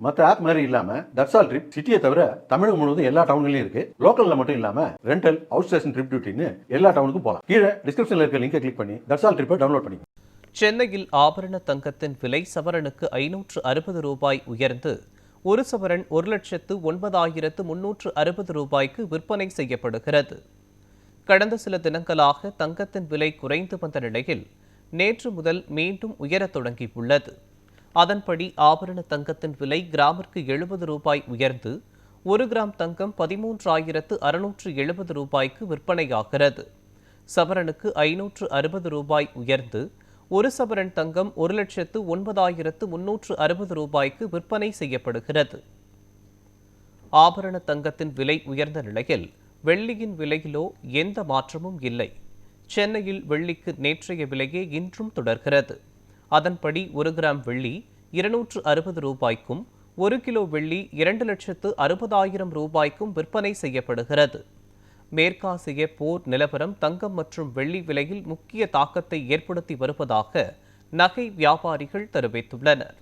மற்ற ஆப் மாதிரி இல்லாம தட்சால் ட்ரிப் சிட்டியை தவிர தமிழகம் முழுவதும் எல்லா டவுன்லயும் இருக்கு. லோக்கல்ல மட்டும் இல்லாம ரெண்டல், அவுட் ஸ்டேஷன் ட்ரிப் டியூட்டின்னு எல்லா டவுனுக்கும் போகலாம். கீழே டிஸ்கிரிப்ஷன்ல இருக்க லிங்கை கிளிக் பண்ணி தட்சால் ட்ரிப்பை டவுன்லோட் பண்ணி. சென்னையில் ஆபரண தங்கத்தின் விலை சவரனுக்கு 560 ரூபாய் உயர்ந்து ஒரு சவரன் 1,09,360 ரூபாய்க்கு விற்பனை செய்யப்படுகிறது. கடந்த சில தினங்களாக தங்கத்தின் விலை குறைந்து வந்த நிலையில் நேற்று முதல் மீண்டும் உயரத் தொடங்கியுள்ளது. அதன்படி ஆபரண தங்கத்தின் விலை கிராமிற்கு 70 ரூபாய் உயர்ந்து 1 கிராம் தங்கம் 13,670 ரூபாய்க்கு விற்பனையாகிறது. சவரனுக்கு 560 ரூபாய் உயர்ந்து ஒரு சவரன் தங்கம் 1,09,360 ரூபாய்க்கு விற்பனை செய்யப்படுகிறது. ஆபரண தங்கத்தின் விலை உயர்ந்த நிலையில் வெள்ளியின் விலையிலோ எந்த மாற்றமும் இல்லை. சென்னையில் வெள்ளிக்கு நேற்றைய விலையே இன்றும் தொடர்கிறது. அதன்படி 1 கிராம் வெள்ளி 260 ரூபாய்க்கும் 1 கிலோ வெள்ளி 2,60,000 ரூபாய்க்கும் விற்பனை செய்யப்படுகிறது. மேற்காசிய போர் நிலவரம் தங்கம் மற்றும் வெள்ளி விலையில் முக்கிய தாக்கத்தை ஏற்படுத்தி வருவதாக நகை வியாபாரிகள் தெரிவித்துள்ளனர்.